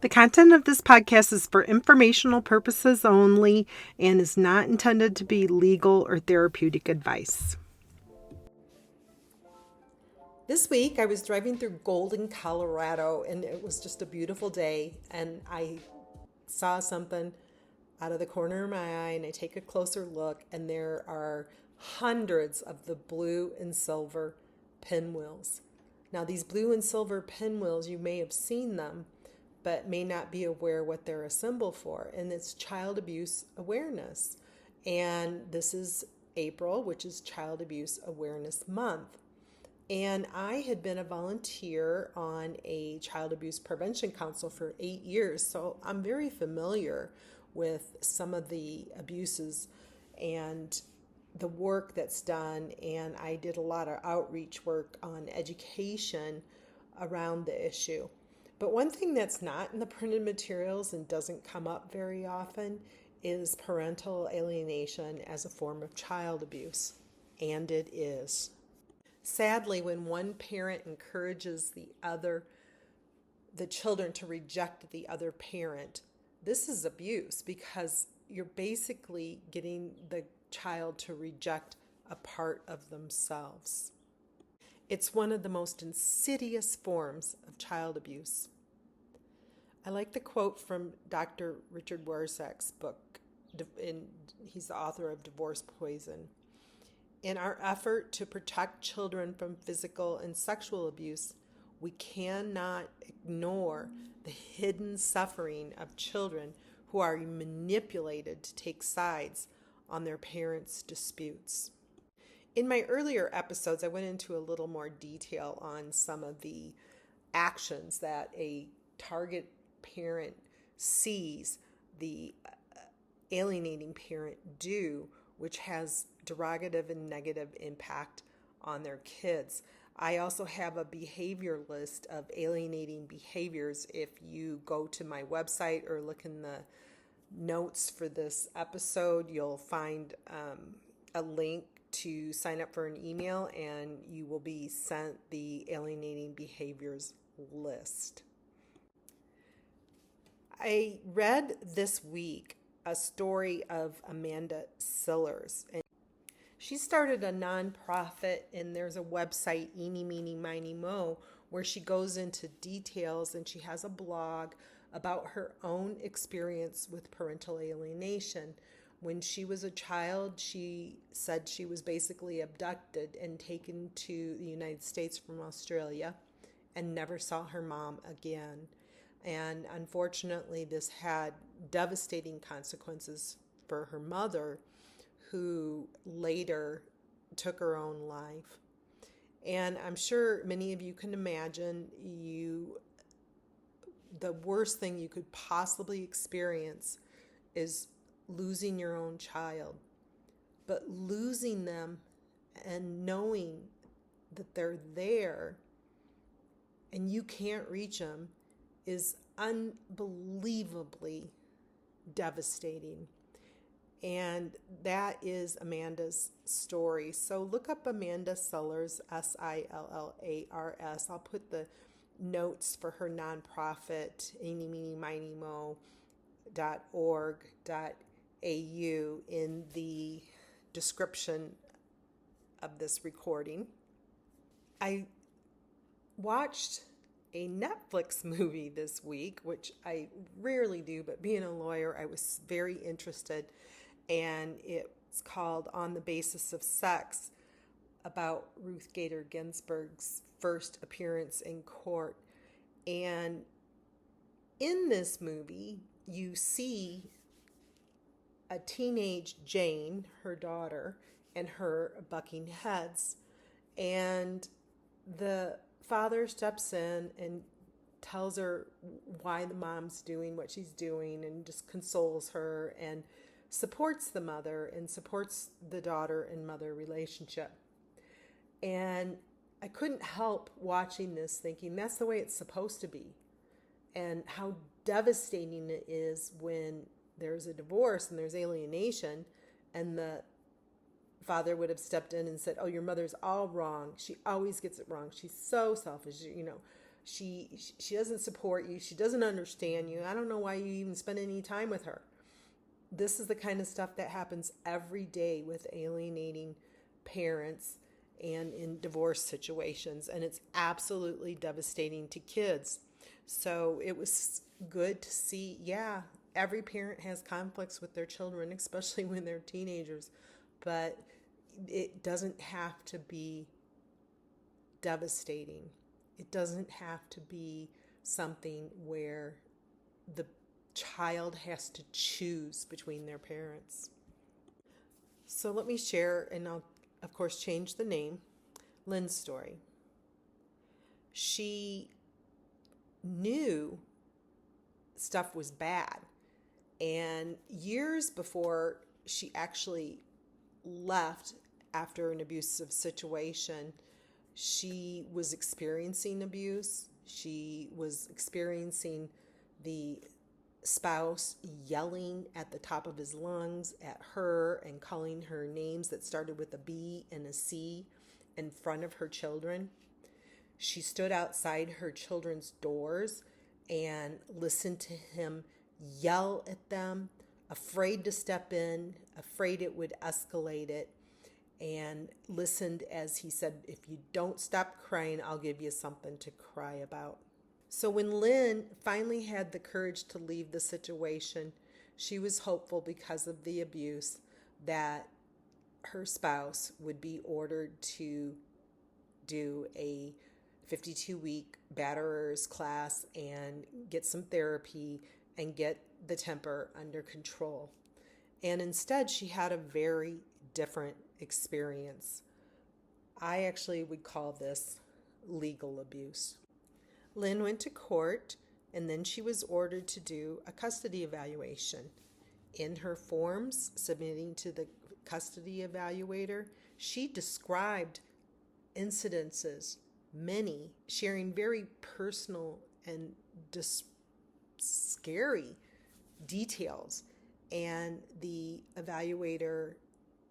The content of this podcast is for informational purposes only and is not intended to be legal or therapeutic advice. This week I was driving through Golden, Colorado, and it was just a beautiful day, and I saw something out of the corner of my eye, and I take a closer look, and there are hundreds of the blue and silver pinwheels. Now, these blue and silver pinwheels, you may have seen them, but may not be aware what they're a symbol for, and it's Child Abuse Awareness. And this is April, which is Child Abuse Awareness Month. And I had been a volunteer on a child abuse prevention council for 8 years, so I'm very familiar with some of the abuses and the work that's done. And I did a lot of outreach work on education around the issue. But one thing that's not in the printed materials and doesn't come up very often is parental alienation as a form of child abuse. And it is. Sadly, when one parent encourages the children to reject the other parent, this is abuse because you're basically getting the child to reject a part of themselves. It's one of the most insidious forms of child abuse. I like the quote from Dr. Richard Warsak's book, and he's the author of Divorce Poison. In our effort to protect children from physical and sexual abuse, we cannot ignore the hidden suffering of children who are manipulated to take sides on their parents' disputes. In my earlier episodes, I went into a little more detail on some of the actions that a target parent sees the alienating parent do, which has derogative and negative impact on their kids. I also have a behavior list of alienating behaviors. If you go to my website or look in the notes for this episode, you'll find a link to sign up for an email, and you will be sent the alienating behaviors list. I read this week a story of Amanda Sillars, and she started a nonprofit, and there's a website, Eenie, Meenie, Miney, where she goes into details, and she has a blog about her own experience with parental alienation. When she was a child, she said she was basically abducted and taken to the United States from Australia and never saw her mom again. And unfortunately, this had devastating consequences for her mother, who later took her own life. And I'm sure many of you can imagine the worst thing you could possibly experience is losing your own child. But losing them and knowing that they're there and you can't reach them is unbelievably devastating. And that is Amanda's story. So look up Amanda Sillars, Sillars. I'll put the notes for her nonprofit, eeniemeenimimo.org.au, in the description of this recording. I watched a Netflix movie this week, which I rarely do, but being a lawyer, I was very interested. And it's called On the Basis of Sex, about Ruth Bader Ginsburg's first appearance in court. And in this movie, you see a teenage Jane, her daughter, and her butting heads. And the father steps in and tells her why the mom's doing what she's doing and just consoles her and supports the mother and supports the daughter and mother relationship. And I couldn't help watching this thinking that's the way it's supposed to be, and how devastating it is when there's a divorce and there's alienation, and the father would have stepped in and said, oh, your mother's all wrong. She always gets it wrong. She's so selfish. She doesn't support you. She doesn't understand you. I don't know why you even spend any time with her. This is the kind of stuff that happens every day with alienating parents and in divorce situations, and it's absolutely devastating to kids. So it was good to see, yeah, every parent has conflicts with their children, especially when they're teenagers, but it doesn't have to be devastating. It doesn't have to be something where the child has to choose between their parents. So let me share, and I'll, of course, change the name, Lynn's story. She knew stuff was bad. And years before she actually left after an abusive situation, she was experiencing abuse. She was experiencing the spouse yelling at the top of his lungs at her and calling her names that started with a B and a C in front of her children. She stood outside her children's doors and listened to him yell at them, afraid to step in, afraid it would escalate it, and listened as he said, "If you don't stop crying, I'll give you something to cry about." So when Lynn finally had the courage to leave the situation, she was hopeful because of the abuse that her spouse would be ordered to do a 52-week batterers class and get some therapy and get the temper under control. And instead, she had a very different experience. I actually would call this legal abuse. Lynn went to court, and then she was ordered to do a custody evaluation. In her forms submitting to the custody evaluator, she described incidences, many, sharing very personal and scary details. And the evaluator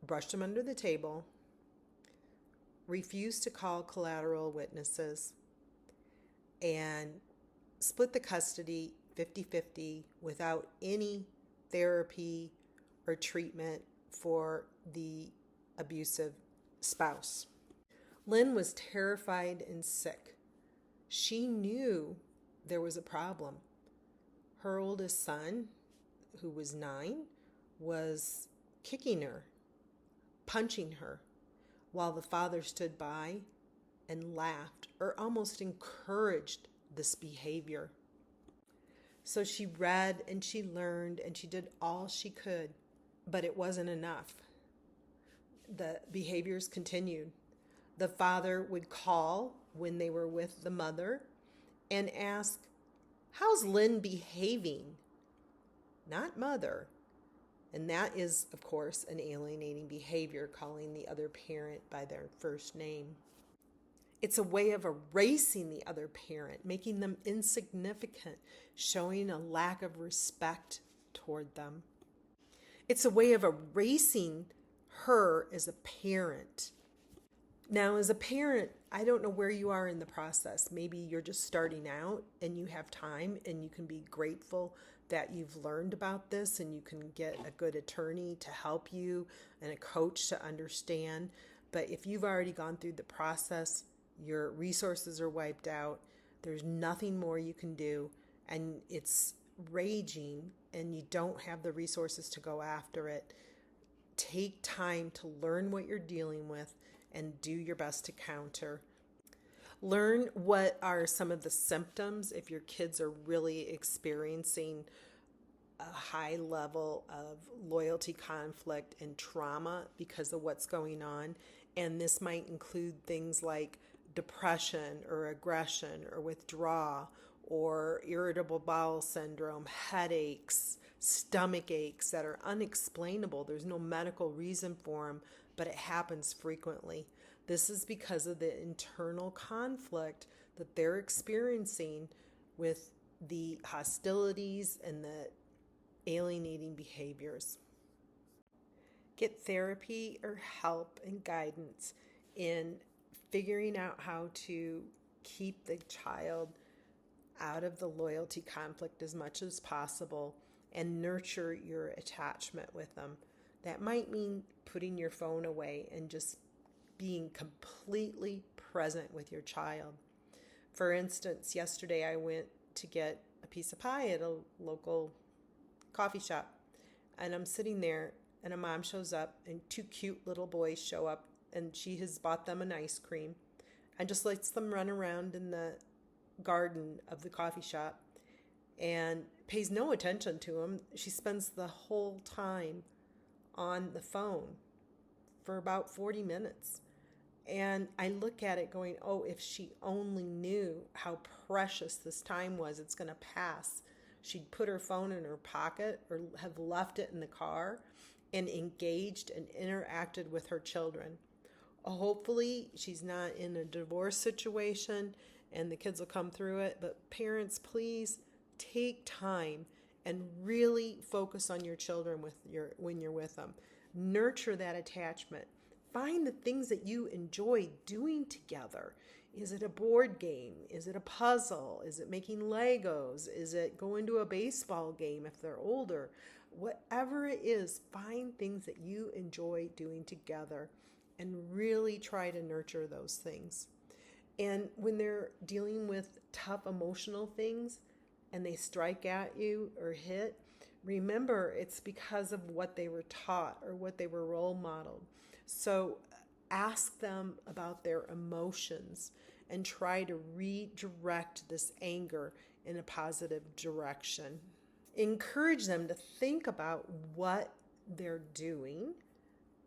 brushed them under the table, refused to call collateral witnesses, and split the custody 50-50 without any therapy or treatment for the abusive spouse. Lynn was terrified and sick. She knew there was a problem. Her oldest son, who was 9, was kicking her, punching her, while the father stood by and laughed or almost encouraged this behavior. So she read and she learned and she did all she could, but it wasn't enough. The behaviors continued. The father would call when they were with the mother and ask, "How's Lynn behaving?" Not mother. And that is, of course, an alienating behavior, calling the other parent by their first name. It's a way of erasing the other parent, making them insignificant, showing a lack of respect toward them. It's a way of erasing her as a parent. Now, as a parent, I don't know where you are in the process. Maybe you're just starting out and you have time and you can be grateful that you've learned about this and you can get a good attorney to help you and a coach to understand. But if you've already gone through the process, your resources are wiped out, there's nothing more you can do, and it's raging and you don't have the resources to go after it, take time to learn what you're dealing with and do your best to counter. Learn what are some of the symptoms if your kids are really experiencing a high level of loyalty conflict and trauma because of what's going on. And this might include things like depression or aggression or withdrawal or irritable bowel syndrome, headaches, stomach aches that are unexplainable. There's no medical reason for them, but it happens frequently. This is because of the internal conflict that they're experiencing with the hostilities and the alienating behaviors. Get therapy or help and guidance in figuring out how to keep the child out of the loyalty conflict as much as possible and nurture your attachment with them. That might mean putting your phone away and just being completely present with your child. For instance, yesterday I went to get a piece of pie at a local coffee shop, and I'm sitting there and a mom shows up and two cute little boys show up, and she has bought them an ice cream and just lets them run around in the garden of the coffee shop and pays no attention to them. She spends the whole time on the phone for about 40 minutes. And I look at it going, oh, if she only knew how precious this time was, it's going to pass. She'd put her phone in her pocket or have left it in the car and engaged and interacted with her children. Hopefully she's not in a divorce situation and the kids will come through it. But parents, please take time and really focus on your children when you're with them. Nurture that attachment. Find the things that you enjoy doing together. Is it a board game? Is it a puzzle? Is it making Legos? Is it going to a baseball game if they're older? Whatever it is, find things that you enjoy doing together and really try to nurture those things. And when they're dealing with tough emotional things and they strike at you or hit, remember it's because of what they were taught or what they were role modeled. So ask them about their emotions and try to redirect this anger in a positive direction. Encourage them to think about what they're doing,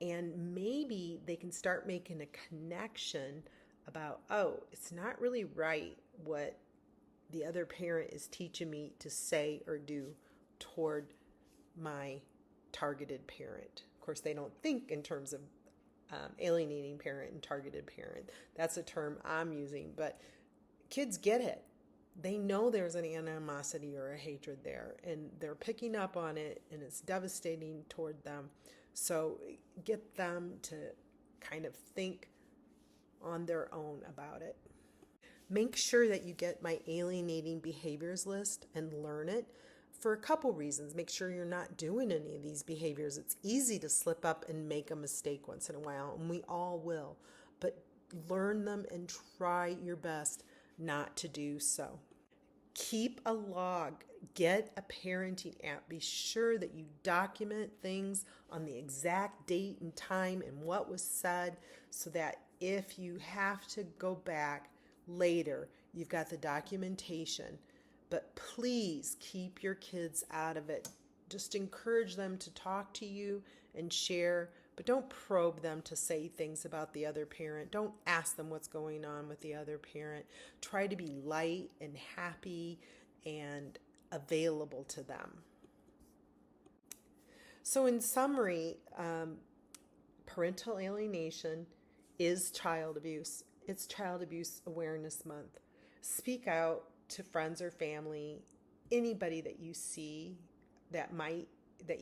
and maybe they can start making a connection about, oh, it's not really right what the other parent is teaching me to say or do toward my targeted parent. Of course, they don't think in terms of alienating parent and targeted parent. That's a term I'm using, but kids get it. They know there's an animosity or a hatred there, and they're picking up on it, and it's devastating toward them. So get them to kind of think on their own about it. Make sure that you get my alienating behaviors list and learn it for a couple reasons. Make sure you're not doing any of these behaviors. It's easy to slip up and make a mistake once in a while, and we all will. But learn them and try your best not to do so. Keep a log. Get a parenting app. Be sure that you document things on the exact date and time and what was said, so that if you have to go back later, you've got the documentation. But please keep your kids out of it. Just encourage them to talk to you and share, but don't probe them to say things about the other parent. Don't ask them what's going on with the other parent. Try to be light and happy and available to them. So in summary, parental alienation is child abuse. It's Child Abuse Awareness Month. Speak out to friends or family, anybody that you see that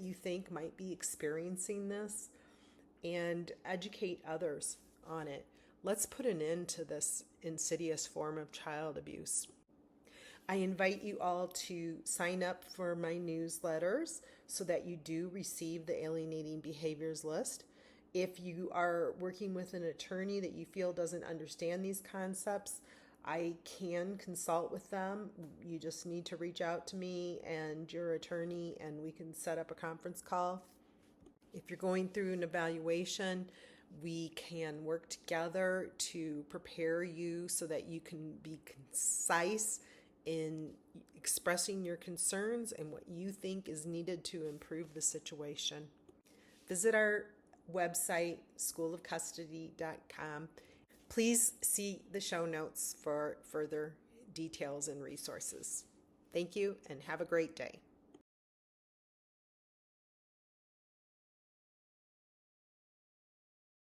you think might be experiencing this, and educate others on it. Let's put an end to this insidious form of child abuse. I invite you all to sign up for my newsletters so that you do receive the alienating behaviors list. If you are working with an attorney that you feel doesn't understand these concepts, I can consult with them. You just need to reach out to me and your attorney, and we can set up a conference call. If you're going through an evaluation, we can work together to prepare you so that you can be concise in expressing your concerns and what you think is needed to improve the situation. Visit our website, schoolofcustody.com. Please see the show notes for further details and resources. Thank you and have a great day.